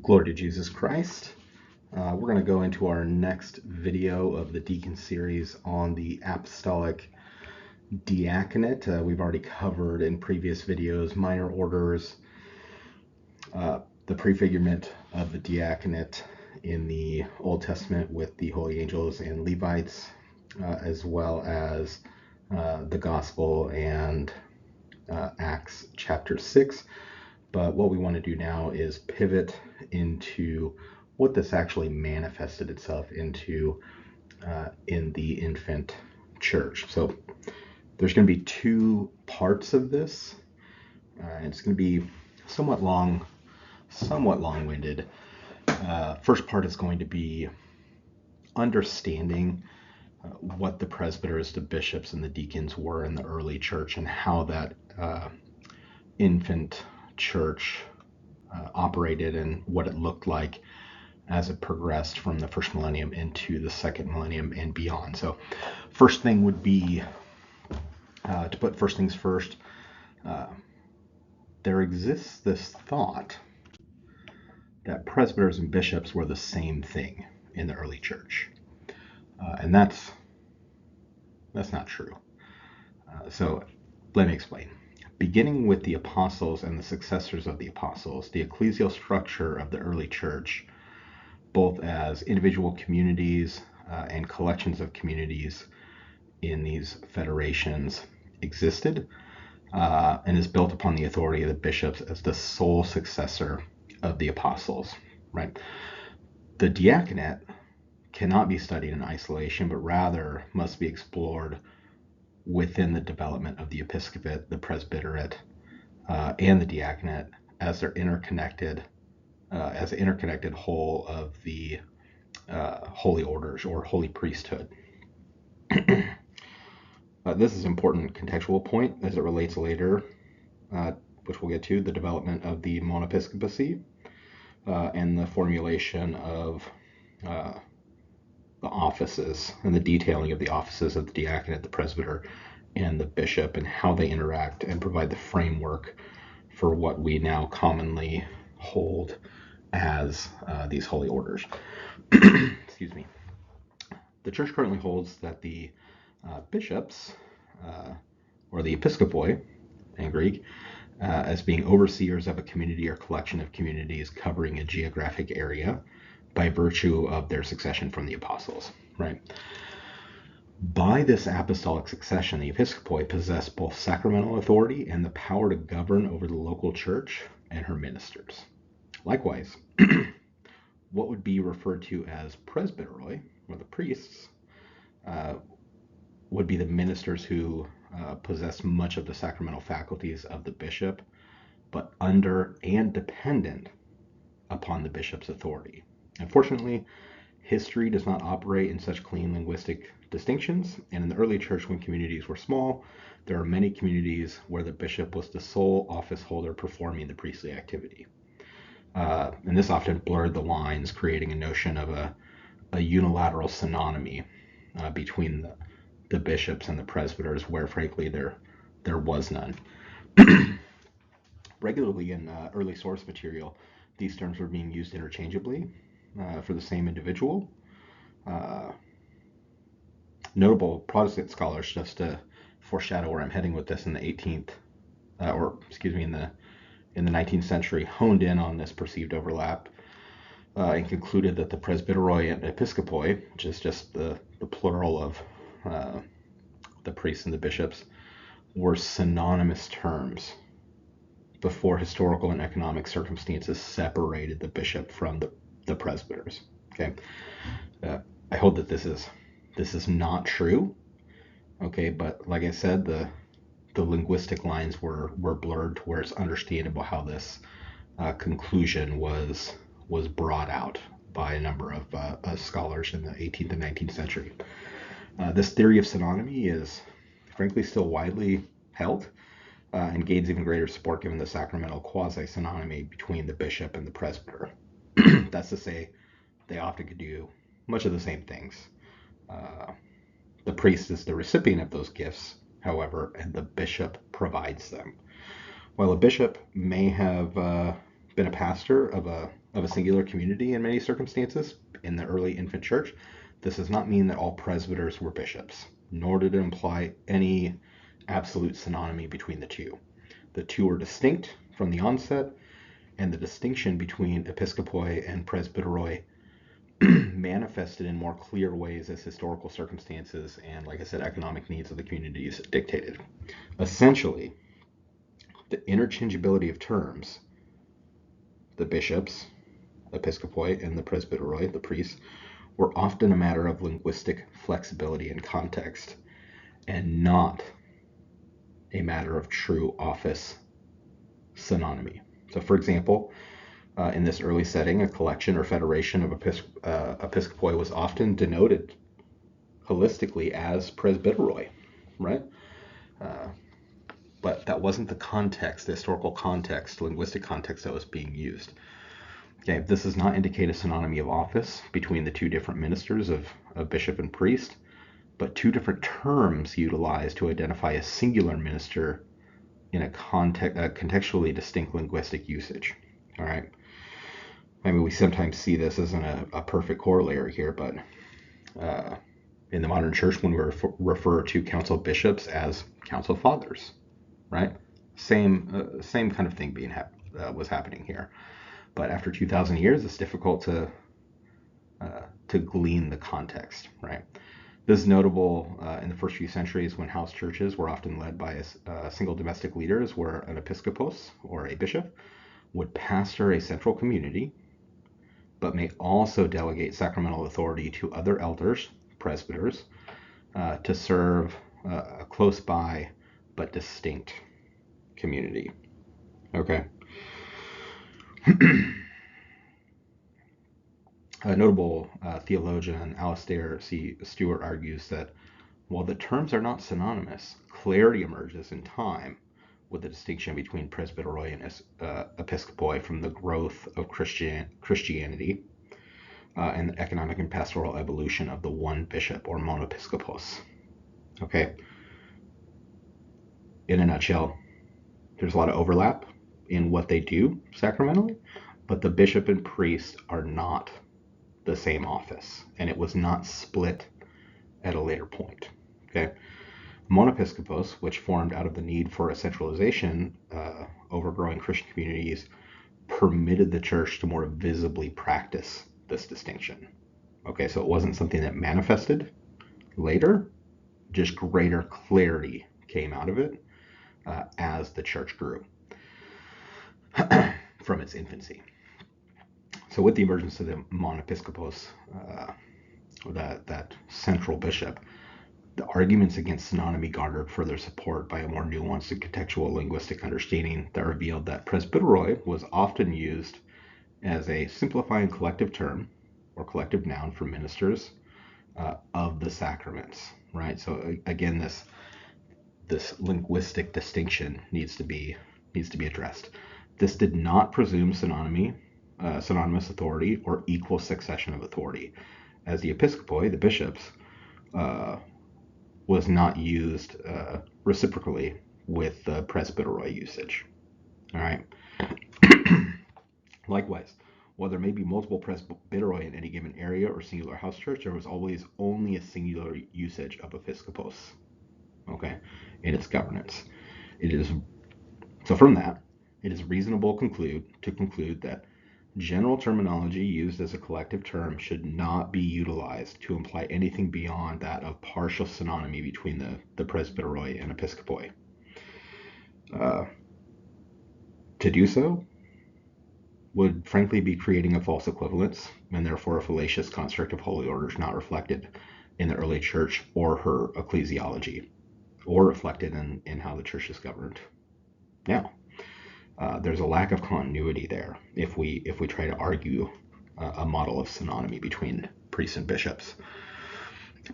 Glory to Jesus Christ. We're going to go into our next video of the Deacon series on the Apostolic Diaconate. We've already covered in previous videos minor orders, the prefigurement of the diaconate in the Old Testament with the holy angels and Levites, as well as the Gospel and Acts chapter 6. But what we want to do now is pivot into what this actually manifested itself into in the infant church. So there's going to be two parts of this. It's going to be somewhat long-winded. First part is going to be understanding what the presbyters, the bishops, and the deacons were in the early church and how that infant church operated and what it looked like as it progressed from the first millennium into the second millennium and beyond. So first thing would be to put first things first, there exists this thought that presbyters and bishops were the same thing in the early church. And that's not true. So let me explain. Beginning with the apostles and the successors of the apostles, the ecclesial structure of the early church, both as individual communities and collections of communities in these federations, existed and is built upon the authority of the bishops as the sole successor of the apostles, right? The diaconate cannot be studied in isolation, but rather must be explored within the development of the episcopate, the presbyterate, and the diaconate as they're interconnected, as an interconnected whole of the holy orders or holy priesthood. This is an important contextual point as it relates later, which we'll get to, the development of the monepiscopacy and the formulation of the offices and the detailing of the offices of the diaconate, the presbyter, and the bishop, and how they interact and provide the framework for what we now commonly hold as these holy orders. Excuse me. The church currently holds that the bishops, or the episkopoi in Greek, as being overseers of a community or collection of communities covering a geographic area by virtue of their succession from the apostles, right? By this apostolic succession, the episkopoi possess both sacramental authority and the power to govern over the local church and her ministers. Likewise, what would be referred to as presbyteroi, or the priests, would be the ministers who possess much of the sacramental faculties of the bishop, but under and dependent upon the bishop's authority. Unfortunately, history does not operate in such clean linguistic distinctions, and in the early church, when communities were small, there are many communities where the bishop was the sole office holder performing the priestly activity. And this often blurred the lines, creating a notion of a unilateral synonymy between the bishops and the presbyters, where frankly there was none. Regularly in early source material, these terms were being used interchangeably for the same individual. Notable Protestant scholars, just to foreshadow where I'm heading with this, in the 18th, in the 19th century, honed in on this perceived overlap and concluded that the presbyteroi and episkopoi, which is just the plural of the priests and the bishops, were synonymous terms before historical and economic circumstances separated the bishop from the presbyters. Okay, I hold that this is not true. Okay, but like I said, the linguistic lines were blurred to where it's understandable how this conclusion was brought out by a number of scholars in the 18th and 19th century. This theory of synonymy is frankly still widely held and gains even greater support given the sacramental quasi-synonymy between the bishop and the presbyter. That's to say, they often could do much of the same things. The priest is the recipient of those gifts, however, and the bishop provides them. While a bishop may have been a pastor of a singular community in many circumstances in the early infant church, this does not mean that all presbyters were bishops, nor did it imply any absolute synonymy between the two. The two are distinct from the onset, and the distinction between episkopoi and presbyteroi manifested in more clear ways as historical circumstances and, like I said, economic needs of the communities dictated. Essentially, the interchangeability of terms, the bishops, episkopoi, and the presbyteroi, the priests, were often a matter of linguistic flexibility and context, and not a matter of true office synonymy. So, for example, in this early setting, a collection or federation of episkopoi was often denoted holistically as presbyteroi, right? But that wasn't the context, the historical context, linguistic context that was being used. Okay, this does not indicate a synonymy of office between the two different ministers of bishop and priest, but two different terms utilized to identify a singular minister in a contextually distinct linguistic usage. All right. I mean, we sometimes see this as a perfect corollary here, but in the modern church, when we refer to council bishops as council fathers, right? Same kind of thing was happening here. But after 2,000 years, it's difficult to glean the context, right? This is notable in the first few centuries when house churches were often led by a single domestic leaders, where an episkopos, or a bishop, would pastor a central community, but may also delegate sacramental authority to other elders, presbyters, to serve a close by but distinct community. Okay. A notable theologian, Alistair C. Stewart, argues that while the terms are not synonymous, clarity emerges in time with the distinction between presbyteroi and episkopoi from the growth of Christianity and the economic and pastoral evolution of the one bishop or monopiskopos. Okay. In a nutshell, there's a lot of overlap in what they do sacramentally, but the bishop and priest are not the same office, and it was not split at a later point. Okay. Monopiskopos, which formed out of the need for a centralization over growing Christian communities, permitted the church to more visibly practice this distinction. Okay, so it wasn't something that manifested later, just greater clarity came out of it as the church grew from its infancy. So with the emergence of the monopiskopos, that central bishop, the arguments against synonymy garnered further support by a more nuanced and contextual linguistic understanding that revealed that presbyteroi was often used as a simplifying collective term or collective noun for ministers of the sacraments, right? So again, this linguistic distinction needs to be addressed. This did not presume synonymous authority or equal succession of authority, as the episkopoi, the bishops, was not used reciprocally with the presbyteroi usage. All right. Likewise, while there may be multiple presbyteroi in any given area or singular house church, there was always only a singular usage of episkopos, okay, in its governance. So from that, it is reasonable to conclude that general terminology used as a collective term should not be utilized to imply anything beyond that of partial synonymy between the presbyteroi and episkopoi. To do so would frankly be creating a false equivalence, and therefore a fallacious construct of holy orders not reflected in the early church or her ecclesiology, or reflected in how the church is governed. Now, there's a lack of continuity there if we try to argue a model of synonymy between priests and bishops.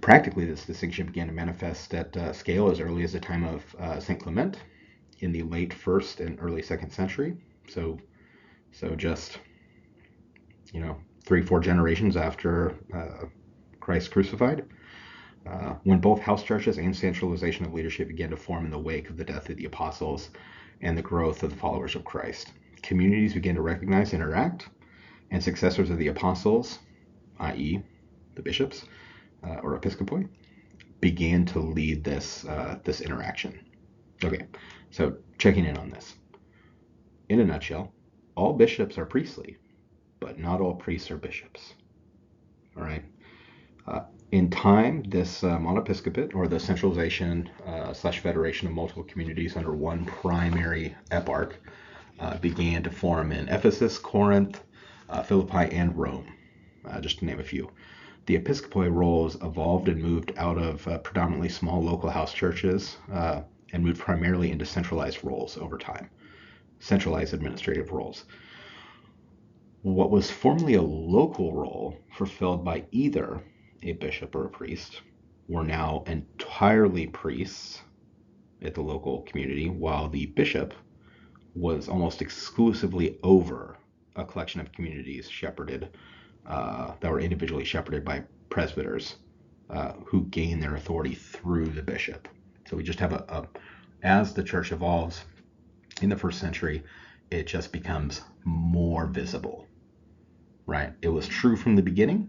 Practically, this distinction began to manifest at scale as early as the time of St. Clement in the late 1st and early 2nd century. So just 3-4 generations after Christ crucified, when both house churches and centralization of leadership began to form in the wake of the death of the apostles and the growth of the followers of Christ. communities began to recognize and interact, and successors of the apostles, i.e., the bishops or episcopoi, began to lead this interaction. Okay, so checking in on this. In a nutshell, all bishops are priestly, but not all priests are bishops. All right. In time, this monoepiscopate, or the centralization / federation of multiple communities under one primary eparch, began to form in Ephesus, Corinth, Philippi, and Rome, just to name a few. The episcopoi roles evolved and moved out of predominantly small local house churches and moved primarily into centralized roles over time, centralized administrative roles. What was formerly a local role fulfilled by either a bishop or a priest were now entirely priests at the local community, while the bishop was almost exclusively over a collection of communities shepherded that were individually shepherded by presbyters who gain their authority through the bishop. So we just have as the church evolves in the first century, it just becomes more visible, right? It was true from the beginning,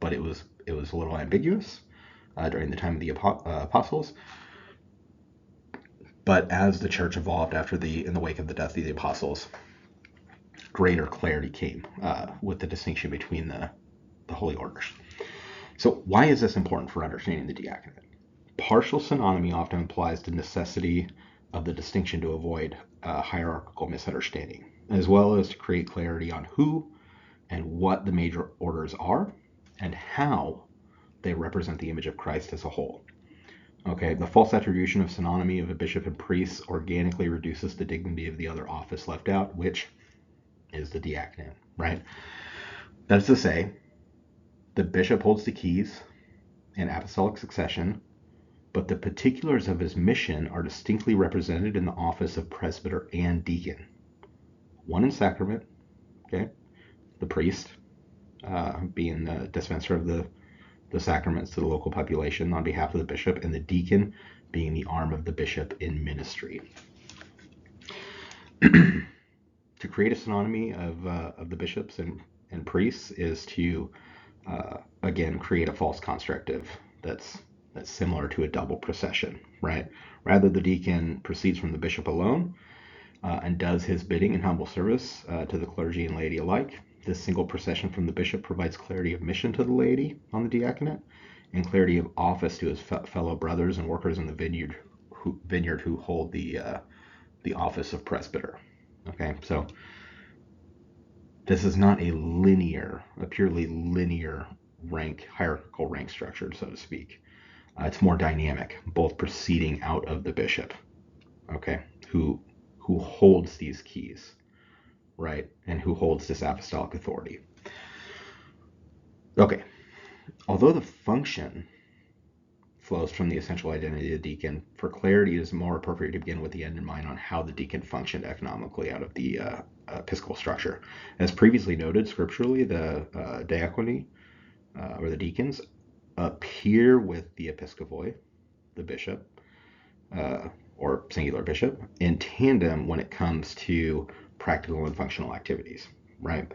but it was a little ambiguous during the time of the apostles. But as the church evolved in the wake of the death of the apostles, greater clarity came with the distinction between the holy orders. So why is this important for understanding the diaconate? Partial synonymy often implies the necessity of the distinction to avoid hierarchical misunderstanding, as well as to create clarity on who and what the major orders are and how they represent the image of Christ as a whole. Okay, the false attribution of synonymy of a bishop and priest organically reduces the dignity of the other office left out, which is the diaconate, right? That is to say, the bishop holds the keys in apostolic succession, but the particulars of his mission are distinctly represented in the office of presbyter and deacon. One in sacrament, okay, the priest being the dispenser of the sacraments to the local population on behalf of the bishop, and the deacon being the arm of the bishop in ministry. To create a synonymy of the bishops and priests is to again create a false constructive that's similar to a double procession, right? Rather, the deacon proceeds from the bishop alone and does his bidding in humble service to the clergy and laity alike. This single procession from the bishop provides clarity of mission to the laity on the diaconate and clarity of office to his fellow brothers and workers in the vineyard who hold the office of presbyter. Okay, so this is not a purely linear hierarchical rank structure, so to speak. It's more dynamic, both proceeding out of the bishop, okay, who holds these keys, right, and who holds this apostolic authority. Okay, although the function flows from the essential identity of the deacon, for clarity it is more appropriate to begin with the end in mind on how the deacon functioned economically out of the episcopal structure. As previously noted, scripturally, the diaconate, or the deacons, appear with the episcopoi, the bishop, or singular bishop, in tandem when it comes to practical and functional activities, right?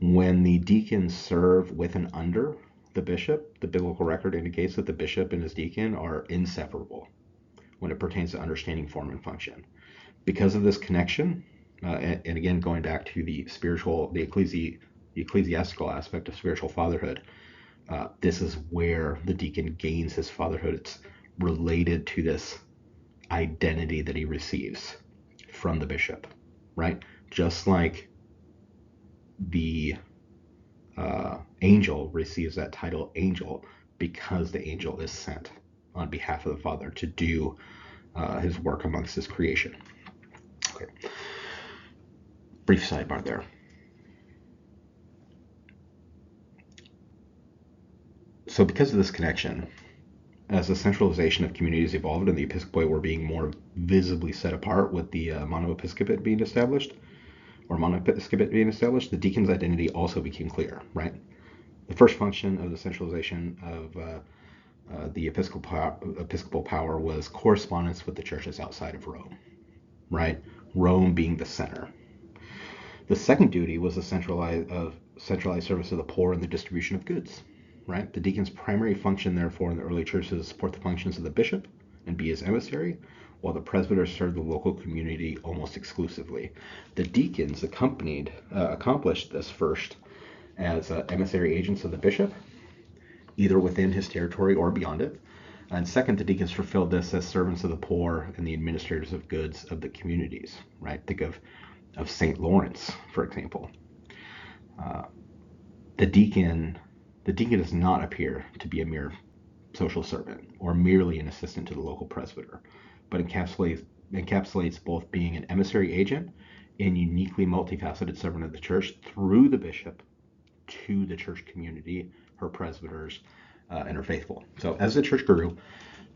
When the deacons serve with and under the bishop, the biblical record indicates that the bishop and his deacon are inseparable when it pertains to understanding form and function. Because of this connection, and again going back to the ecclesiastical aspect of spiritual fatherhood, this is where the deacon gains his fatherhood. It's related to this identity that he receives from the bishop, right? Just like the angel receives that title angel because the angel is sent on behalf of the Father to do his work amongst his creation. Okay. Brief sidebar there. So because of this connection, as the centralization of communities evolved and the episcopoi were being more visibly set apart with the monoepiscopate being established, the deacon's identity also became clear, right? The first function of the centralization of the episcopal power was correspondence with the churches outside of Rome, right? Rome being the center. The second duty was the centralized service of the poor and the distribution of goods. Right? The deacon's primary function, therefore, in the early church is to support the functions of the bishop and be his emissary, while the presbyters served the local community almost exclusively. The deacons accomplished this first as emissary agents of the bishop, either within his territory or beyond it. And second, the deacons fulfilled this as servants of the poor and the administrators of goods of the communities. Right? Think of St. Lawrence, for example. The deacon does not appear to be a mere social servant or merely an assistant to the local presbyter, but encapsulates both being an emissary agent and uniquely multifaceted servant of the church through the bishop to the church community, her presbyters, and her faithful. So as the church grew,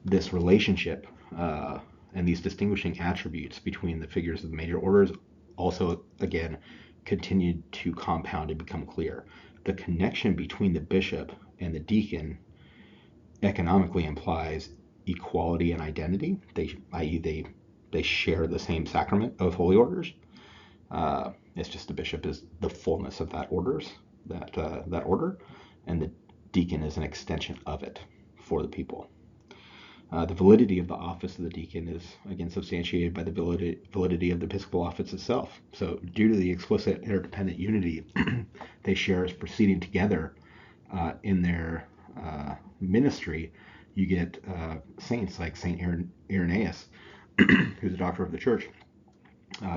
this relationship and these distinguishing attributes between the figures of the major orders also, again, continued to compound and become clear. The connection between the bishop and the deacon economically implies equality and identity, i.e. they share the same sacrament of holy orders. It's just the bishop is the fullness of that order, and the deacon is an extension of it for the people. The validity of the office of the deacon is, again, substantiated by the validity of the episcopal office itself. So due to the explicit interdependent unity they share as proceeding together in their ministry, you get saints like St. Irenaeus, who's a doctor of the church,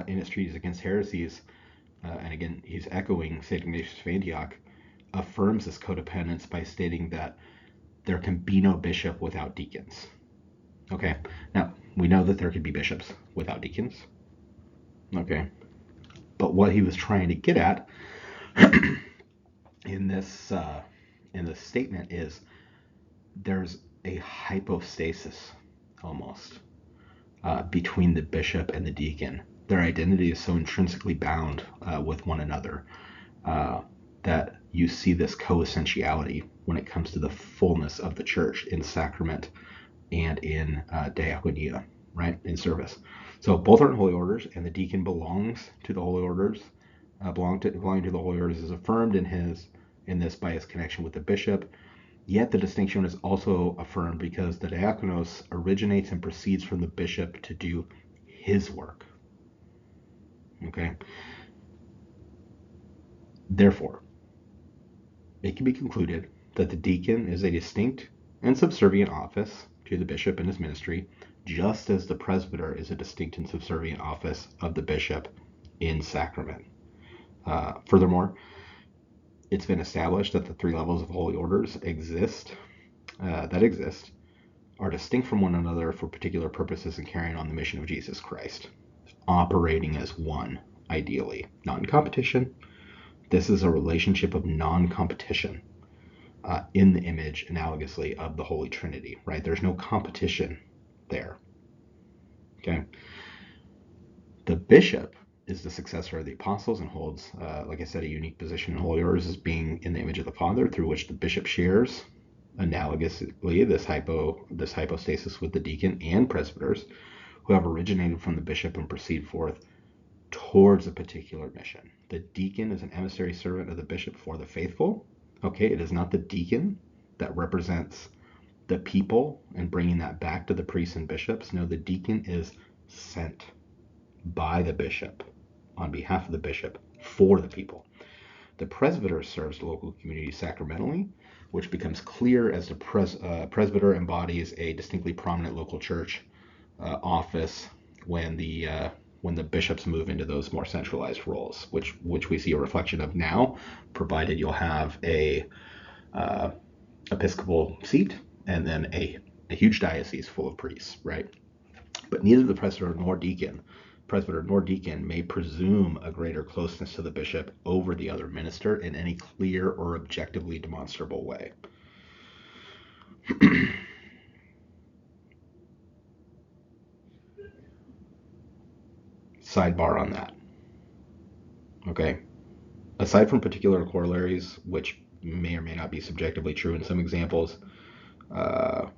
in his treatise against heresies, and again, he's echoing St. Ignatius of Antioch, affirms this codependence by stating that there can be no bishop without deacons. Okay, now we know that there could be bishops without deacons. Okay, but what he was trying to get at in this statement is there's a hypostasis almost between the bishop and the deacon. Their identity is so intrinsically bound with one another that you see this coessentiality when it comes to the fullness of the church in sacrament and in diaconia, right, in service. So both are in holy orders, and the deacon belongs to the holy orders. Belonging to the holy orders is affirmed in this by his connection with the bishop. Yet the distinction is also affirmed because the diakonos originates and proceeds from the bishop to do his work. Okay. Therefore, it can be concluded that the deacon is a distinct and subservient office to the bishop and his ministry, just as the presbyter is a distinct and subservient office of the bishop in sacrament. Furthermore, it's been established that the three levels of holy orders are distinct from one another for particular purposes in carrying on the mission of Jesus Christ, operating as one, ideally, not in competition. This is a relationship of non-competition in the image, analogously, of the Holy Trinity, right? There's no competition there, okay? The bishop is the successor of the apostles and holds, like I said, a unique position in holy orders as being in the image of the Father, through which the bishop shares, analogously, this hypostasis with the deacon and presbyters, who have originated from the bishop and proceed forth towards a particular mission. The deacon is an emissary servant of the bishop for the faithful. Okay, it is not the deacon that represents the people and bringing that back to the priests and bishops. No, the deacon is sent by the bishop on behalf of the bishop for the people. The presbyter serves the local community sacramentally, which becomes clear as the presbyter embodies a distinctly prominent local church office when the bishops move into those more centralized roles, which we see a reflection of now, provided you'll have a episcopal seat and then a huge diocese full of priests, right? But neither the presbyter nor deacon may presume a greater closeness to the bishop over the other minister in any clear or objectively demonstrable way. Sidebar on that. Okay. Aside from particular corollaries, which may or may not be subjectively true in some examples, a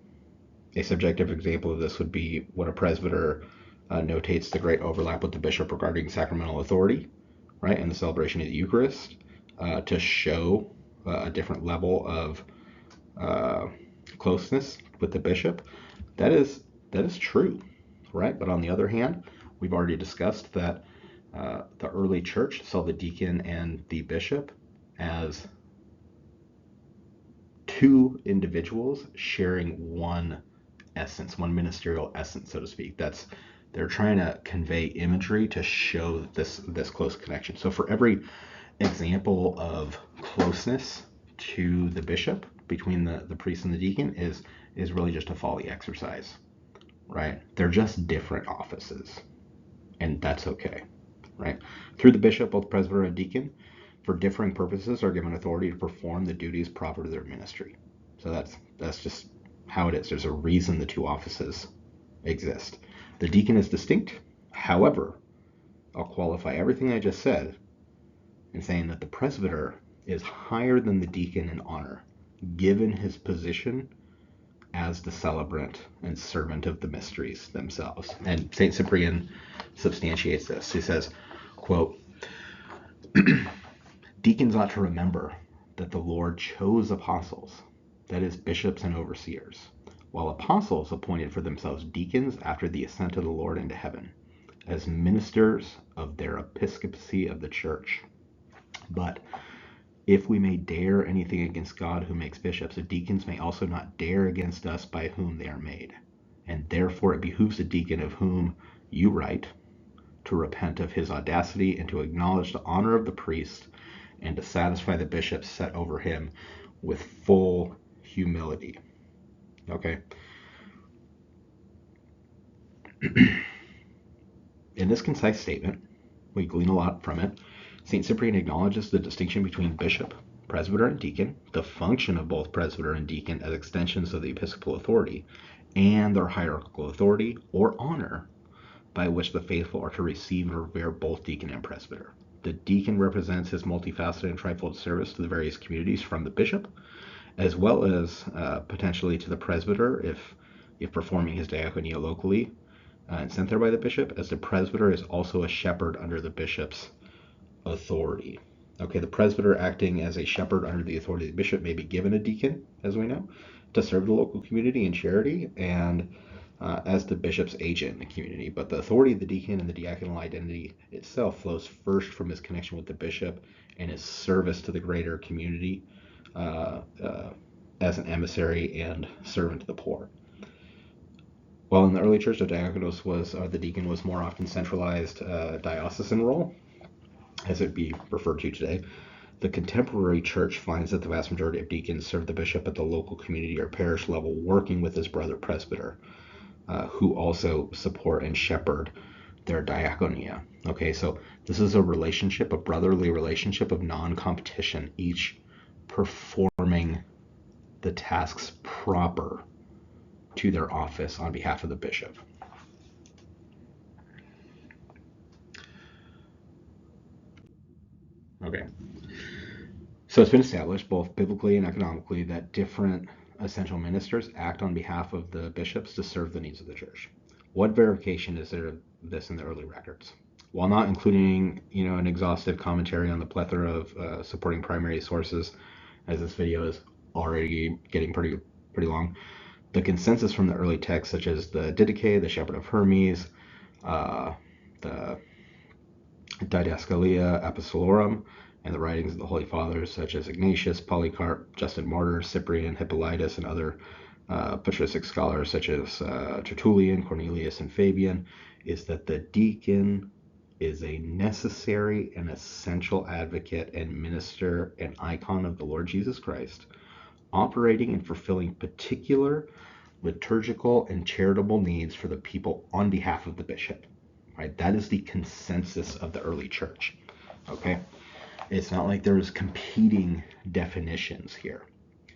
subjective example of this would be when a presbyter notates the great overlap with the bishop regarding sacramental authority, right, and the celebration of the Eucharist to show a different level of closeness with the bishop. That is true, right? But on the other hand, we've already discussed that the early church saw the deacon and the bishop as two individuals sharing one essence, one ministerial essence, so to speak. They're trying to convey imagery to show this close connection. So for every example of closeness to the bishop between the priest and the deacon is really just a folly exercise, right? They're just different offices, and that's okay, right? Through the bishop, both presbyter and deacon, for differing purposes, are given authority to perform the duties proper to their ministry. So that's just how it is. There's a reason the two offices exist. The deacon is distinct. However, I'll qualify everything I just said in saying that the presbyter is higher than the deacon in honor, given his position as the celebrant and servant of the mysteries themselves. And St. Cyprian substantiates this. He says, quote, "Deacons ought to remember that the Lord chose apostles, that is, bishops and overseers, while apostles appointed for themselves deacons after the ascent of the Lord into heaven, as ministers of their episcopacy of the church. But if we may dare anything against God who makes bishops, the deacons may also not dare against us by whom they are made. And therefore it behooves the deacon of whom you write to repent of his audacity and to acknowledge the honor of the priest and to satisfy the bishops set over him with full humility." Okay. In this concise statement, we glean a lot from it. St. Cyprian acknowledges the distinction between bishop, presbyter, and deacon, the function of both presbyter and deacon as extensions of the episcopal authority, and their hierarchical authority or honor by which the faithful are to receive and revere both deacon and presbyter. The deacon represents his multifaceted and trifold service to the various communities from the bishop, as well as potentially to the presbyter if performing his diaconia locally and sent there by the bishop, as the presbyter is also a shepherd under the bishop's authority. Okay, the presbyter acting as a shepherd under the authority of the bishop may be given a deacon, as we know, to serve the local community in charity and as the bishop's agent in the community. But the authority of the deacon and the diaconal identity itself flows first from his connection with the bishop and his service to the greater community as an emissary and servant to the poor. While in the early church, the deacon was more often centralized diocesan role, as it would be referred to today. The contemporary church finds that the vast majority of deacons serve the bishop at the local community or parish level, working with his brother presbyter, who also support and shepherd their diaconia. Okay, so this is a relationship, a brotherly relationship of non-competition, each performing the tasks proper to their office on behalf of the bishop. Okay. So it's been established both biblically and economically that different essential ministers act on behalf of the bishops to serve the needs of the church. What verification is there of this in the early records? While not including, an exhaustive commentary on the plethora of supporting primary sources, as this video is already getting pretty long, the consensus from the early texts, such as the Didache, the Shepherd of Hermes, the Didascalia Apostolorum, and the writings of the Holy Fathers, such as Ignatius, Polycarp, Justin Martyr, Cyprian, Hippolytus, and other patristic scholars such as Tertullian, Cornelius, and Fabian, is that the deacon is a necessary and essential advocate and minister and icon of the Lord Jesus Christ, operating and fulfilling particular liturgical and charitable needs for the people on behalf of the bishop. Right? That is the consensus of the early church. Okay? It's not like there's competing definitions here.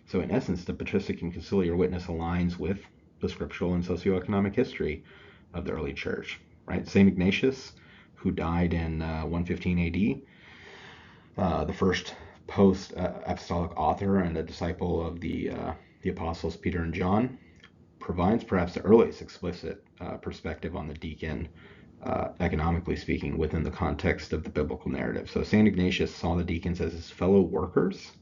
So in essence, the patristic and conciliar witness aligns with the scriptural and socioeconomic history of the early church. Right? St. Ignatius, who died in 115 AD, the first post-apostolic author and a disciple of the apostles Peter and John, provides perhaps the earliest explicit perspective on the deacon economically speaking, within the context of the biblical narrative. So St. Ignatius saw the deacons as his fellow workers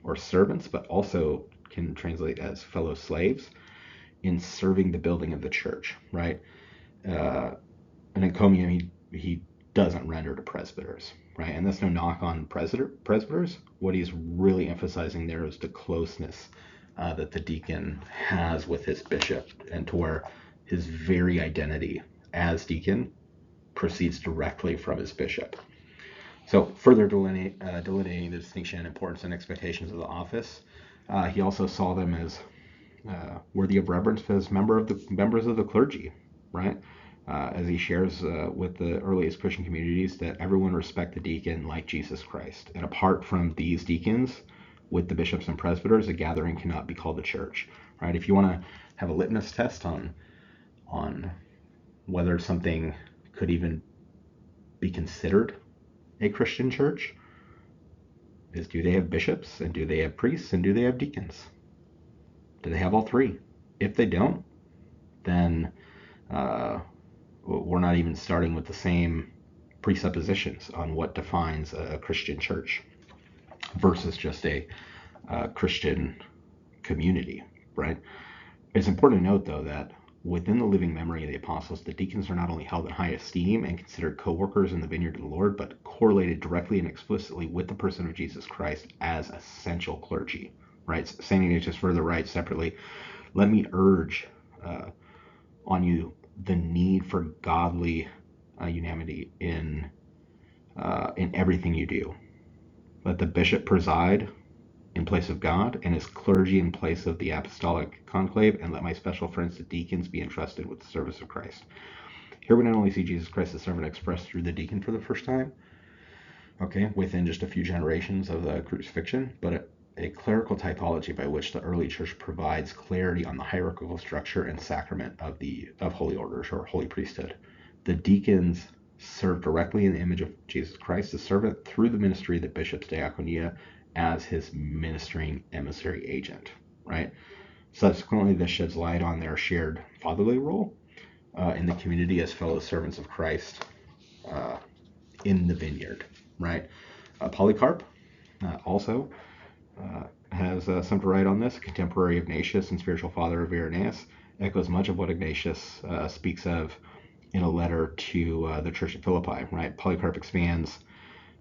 or servants, but also can translate as fellow slaves in serving the building of the church, right? An encomium he doesn't render to presbyters, right? And that's no knock on presbyters. What he's really emphasizing there is the closeness that the deacon has with his bishop, and to where his very identity as deacon proceeds directly from his bishop. So further delineating the distinction, importance, and expectations of the office, he also saw them as worthy of reverence as members of the clergy, right? As he shares with the earliest Christian communities that everyone respect the deacon like Jesus Christ. And apart from these deacons, with the bishops and presbyters, a gathering cannot be called a church, right? If you want to have a litmus test on whether something could even be considered a Christian church, is do they have bishops, and do they have priests, and do they have deacons? Do they have all three? If they don't, then we're not even starting with the same presuppositions on what defines a Christian church versus just a Christian community, right? It's important to note, though, that within the living memory of the apostles, the deacons are not only held in high esteem and considered co-workers in the vineyard of the Lord, but correlated directly and explicitly with the person of Jesus Christ as essential clergy, right? St. Ignatius further writes separately, "Let me urge on you the need for godly unanimity in everything you do. Let the bishop preside in place of God, and his clergy in place of the apostolic conclave, and let my special friends the deacons be entrusted with the service of Christ." Here we not only see Jesus Christ as servant expressed through the deacon for the first time, okay, within just a few generations of the crucifixion, but a clerical typology by which the early church provides clarity on the hierarchical structure and sacrament of holy orders or holy priesthood. The deacons serve directly in the image of Jesus Christ, the servant, through the ministry of the bishop's diaconia as his ministering emissary agent, right? Subsequently, this sheds light on their shared fatherly role in the community as fellow servants of Christ in the vineyard, right? Polycarp also has some to write on this. A contemporary of Ignatius and spiritual father of Irenaeus, echoes much of what Ignatius speaks of in a letter to the church at Philippi, right? Polycarp expands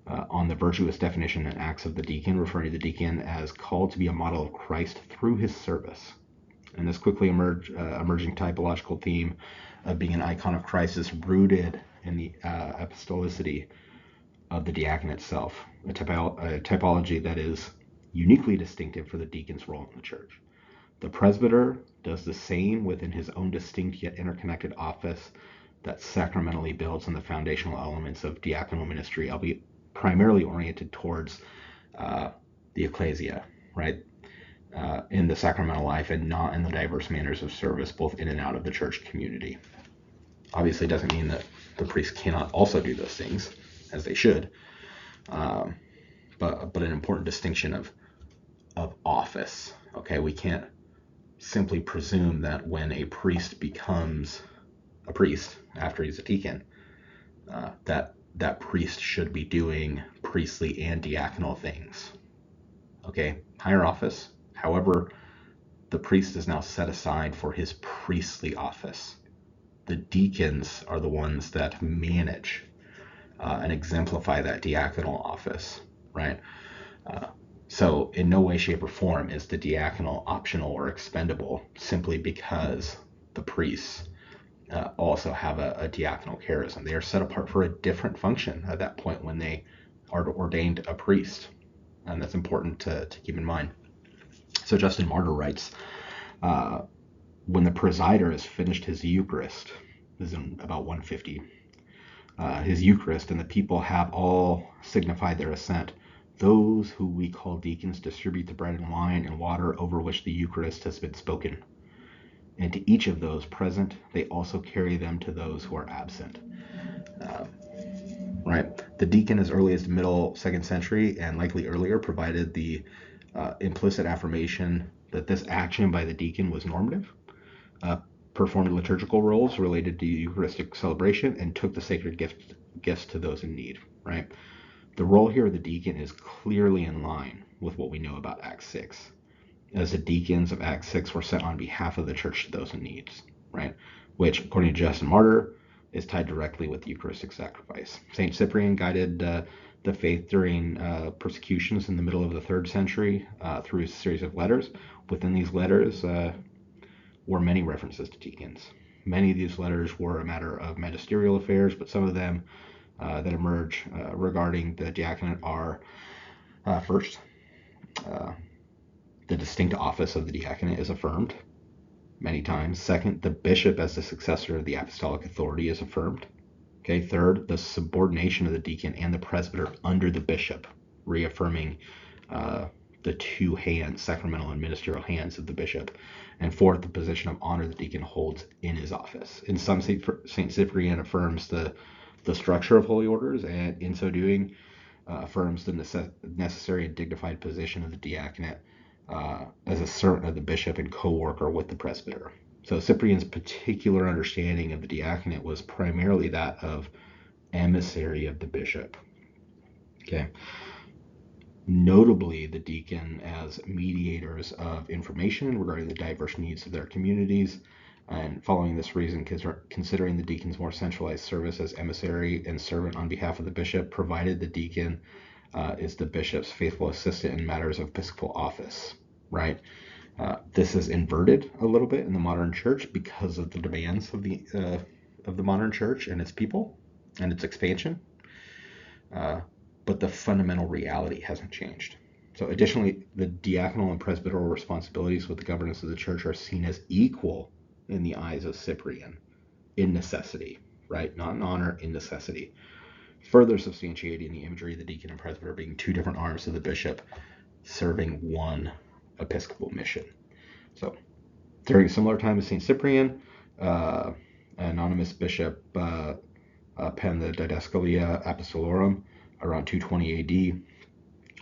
on the virtuous definition and acts of the deacon, referring to the deacon as called to be a model of Christ through his service. And this quickly emerging typological theme of being an icon of Christ is rooted in the apostolicity of the diaconate itself, a typology that is uniquely distinctive for the deacon's role in the church. The presbyter does the same within his own distinct yet interconnected office that sacramentally builds on the foundational elements of diaconal ministry, albeit primarily oriented towards the ecclesia, right? In the sacramental life, and not in the diverse manners of service both in and out of the church community. Obviously, doesn't mean that the priests cannot also do those things, as they should, but an important distinction of office. Okay, we can't simply presume that when a priest becomes a priest after he's a deacon, that priest should be doing priestly and diaconal things. Okay, higher office. However, the priest is now set aside for his priestly office. The deacons are the ones that manage and exemplify that diaconal office, right? So in no way, shape, or form is the diaconal optional or expendable simply because the priests also have a diaconal charism. They are set apart for a different function at that point when they are ordained a priest. And that's important to keep in mind. So Justin Martyr writes, when the presider has finished his Eucharist, this is in about 150, his Eucharist, and the people have all signified their assent, those who we call deacons distribute the bread and wine and water over which the Eucharist has been spoken. And to each of those present, they also carry them to those who are absent. Right. The deacon, as early as the middle 2nd century and likely earlier, provided the implicit affirmation that this action by the deacon was normative, performed liturgical roles related to Eucharistic celebration, and took the sacred gifts to those in need, right? The role here of the deacon is clearly in line with what we know about Acts 6, as the deacons of Acts 6 were sent on behalf of the church to those in need, right? Which, according to Justin Martyr, is tied directly with the Eucharistic sacrifice. St. Cyprian guided the faith during persecutions in the middle of the 3rd century through a series of letters. Within these letters were many references to deacons. Many of these letters were a matter of magisterial affairs, but some of them that emerge regarding the diaconate are first, the distinct office of the diaconate is affirmed many times. Second, the bishop as the successor of the apostolic authority is affirmed. Okay. Third, the subordination of the deacon and the presbyter under the bishop, reaffirming the two hands, sacramental and ministerial hands of the bishop. And fourth, the position of honor the deacon holds in his office. In some, St. Cyprian affirms the structure of holy orders, and in so doing affirms the necessary and dignified position of the diaconate as a servant of the bishop and co-worker with the presbyter. So Cyprian's particular understanding of the diaconate was primarily that of emissary of the bishop. Okay. Notably, the deacon as mediators of information regarding the diverse needs of their communities, and following this reason, considering the deacon's more centralized service as emissary and servant on behalf of the bishop, provided the deacon is the bishop's faithful assistant in matters of episcopal office, right? This is inverted a little bit in the modern church because of the demands of the modern church and its people and its expansion. But the fundamental reality hasn't changed. So additionally, the diaconal and presbyteral responsibilities with the governance of the church are seen as equal in the eyes of Cyprian in necessity, right? Not in honor, in necessity. Further substantiating the imagery of the deacon and presbyter being two different arms of the bishop serving one episcopal mission. So during a similar time as St. Cyprian, an anonymous bishop penned the Didascalia Apostolorum around 220 AD,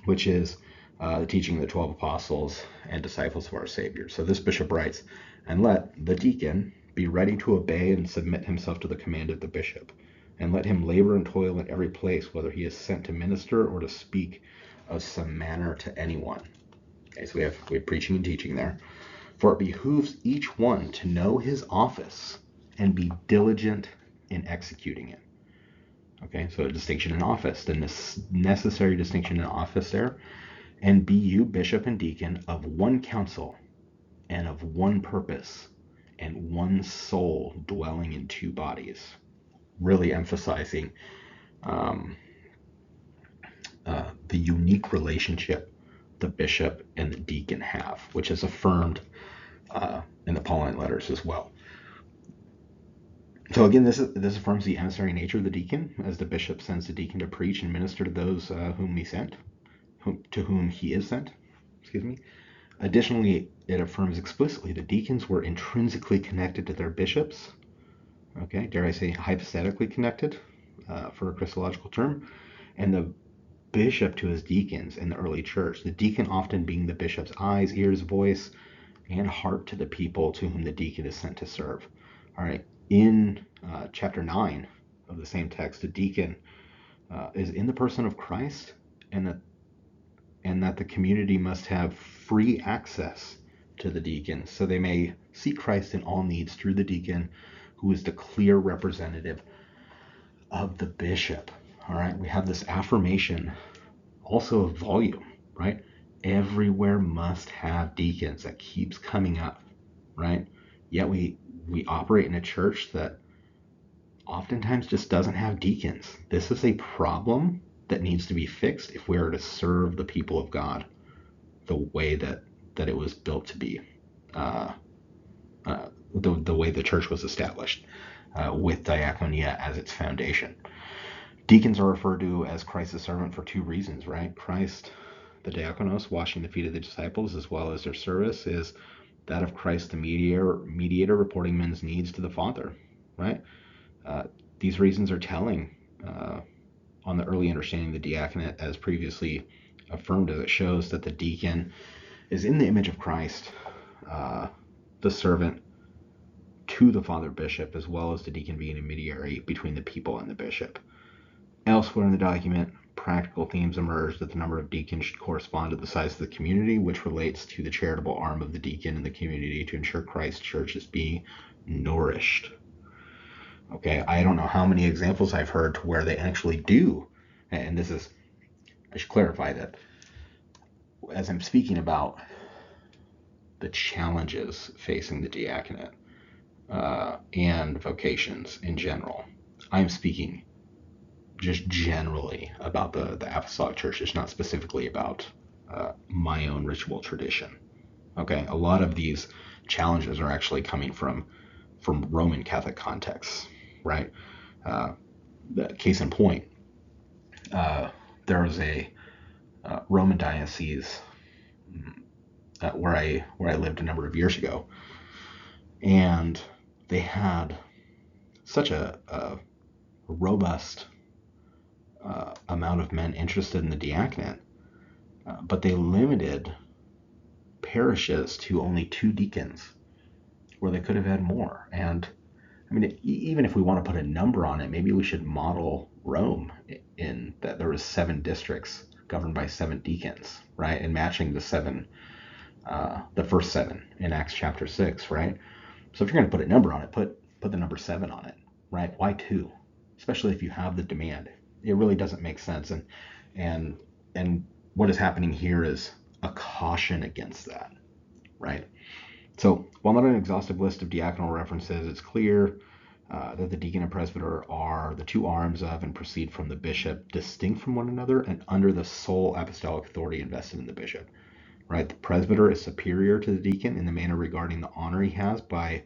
which is the teaching of the 12 apostles and disciples of our Savior. So this bishop writes, "And let the deacon be ready to obey and submit himself to the command of the bishop, and let him labor and toil in every place, whether he is sent to minister or to speak of some manner to anyone." Okay, so we have preaching and teaching there. "For it behooves each one to know his office and be diligent in executing it." Okay, so a distinction in office, the necessary distinction in office there. "And be you, bishop and deacon, of one counsel and of one purpose and one soul dwelling in two bodies." Really emphasizing the unique relationship the bishop and the deacon have, which is affirmed in the Pauline letters as well. So again, this affirms the emissary nature of the deacon, as the bishop sends the deacon to preach and minister to those to whom he is sent. Excuse me. Additionally, it affirms explicitly the deacons were intrinsically connected to their bishops. Okay, dare I say hypostatically connected, for a Christological term, and the bishop to his deacons in the early church, the deacon often being the bishop's eyes, ears, voice, and heart to the people to whom the deacon is sent to serve. All right, in chapter 9 of the same text, the deacon is in the person of Christ, and that the community must have free access to the deacon, so they may see Christ in all needs through the deacon, who is the clear representative of the bishop. All right, we have this affirmation also of volume, right? Everywhere must have deacons. That keeps coming up, right? Yet we operate in a church that oftentimes just doesn't have deacons. This is a problem that needs to be fixed if we are to serve the people of God the way that it was built to be, the way the church was established, with diaconia as its foundation. Deacons are referred to as Christ's servant for two reasons, right? Christ, the diakonos, washing the feet of the disciples, as well as their service, is that of Christ, the mediator reporting men's needs to the Father, right? These reasons are telling on the early understanding of the diaconate, as previously affirmed, as it shows that the deacon is in the image of Christ, the servant to the father bishop, as well as the deacon being a mediator between the people and the bishop. Elsewhere in the document, practical themes emerge that the number of deacons should correspond to the size of the community, which relates to the charitable arm of the deacon in the community to ensure Christ's church is being nourished. Okay, I don't know how many examples I've heard to where they actually do, and this is, I should clarify that as I'm speaking about the challenges facing the diaconate and vocations in general, I'm speaking just generally about the Apostolic Church. It's not specifically about my own ritual tradition. Okay, a lot of these challenges are actually coming from Roman Catholic contexts, right? The case in point, there was a Roman diocese where I lived a number of years ago, and they had such a robust amount of men interested in the diaconate, but they limited parishes to only 2 deacons, where they could have had more. And I mean, even if we want to put a number on it, maybe we should model Rome in that there was 7 districts governed by 7 deacons, right? And matching the 7, the first 7 in Acts chapter 6, right? So if you're going to put a number on it, put the number 7 on it, right? Why 2? Especially if you have the demand. It really doesn't make sense. And what is happening here is a caution against that, right? So while not an exhaustive list of diaconal references, it's clear that the deacon and presbyter are the 2 arms of and proceed from the bishop, distinct from one another and under the sole apostolic authority invested in the bishop, right? The presbyter is superior to the deacon in the manner regarding the honor he has by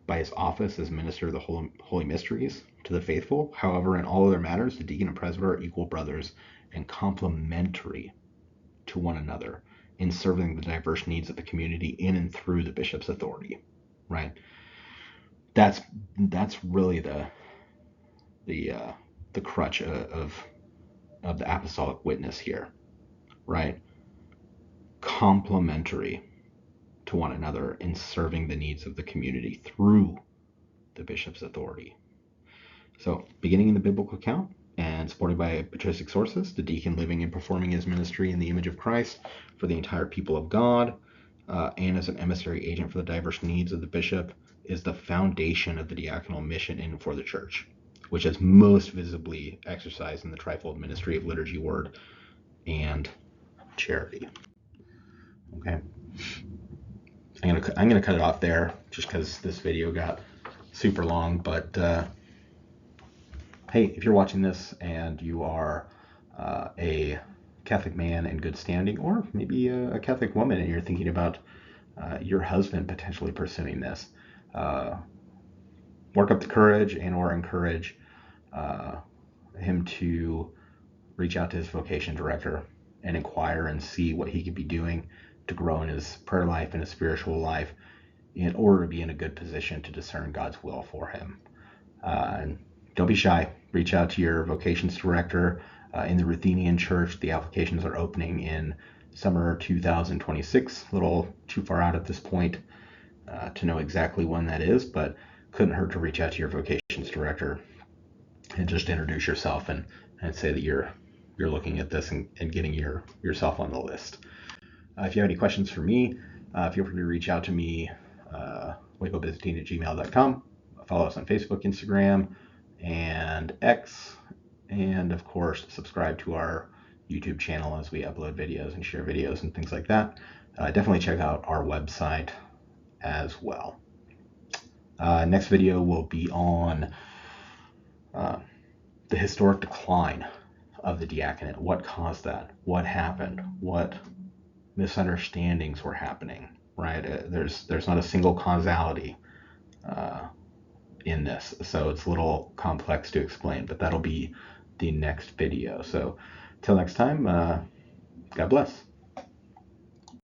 his office as minister of the holy mysteries to the faithful. However, in all other matters, the deacon and presbyter are equal brothers and complementary to one another in serving the diverse needs of the community in and through the bishop's authority, right? That's really the crutch of the apostolic witness here, right? Complementary to one another in serving the needs of the community through the bishop's authority. So, beginning in the biblical account and supported by patristic sources, the deacon living and performing his ministry in the image of Christ for the entire people of God, and as an emissary agent for the diverse needs of the bishop, is the foundation of the diaconal mission in and for the church, which is most visibly exercised in the trifold ministry of liturgy, word, and charity. Okay, I'm gonna cut it off there just because this video got super long. But hey, if you're watching this and you are a Catholic man in good standing, or maybe a Catholic woman, and you're thinking about your husband potentially pursuing this, work up the courage and or encourage him to reach out to his vocation director and inquire and see what he could be doing to grow in his prayer life and his spiritual life in order to be in a good position to discern God's will for him. And don't be shy. Reach out to your vocations director. In the Ruthenian Church, the applications are opening in summer 2026. A little too far out at this point to know exactly when that is, but couldn't hurt to reach out to your vocations director and just introduce yourself and say that you're looking at this and getting yourself on the list. If you have any questions for me, feel free to reach out to me, wacobyzantine@gmail.com. Follow us on Facebook, Instagram, and X, and of course subscribe to our YouTube channel as we upload videos and share videos and things like that. Definitely check out our website as well. Next video will be on the historic decline of the diaconate. What caused that? What happened? What misunderstandings were happening, right? There's not a single causality in this, so it's a little complex to explain, but that'll be the next video. So till next time, God bless.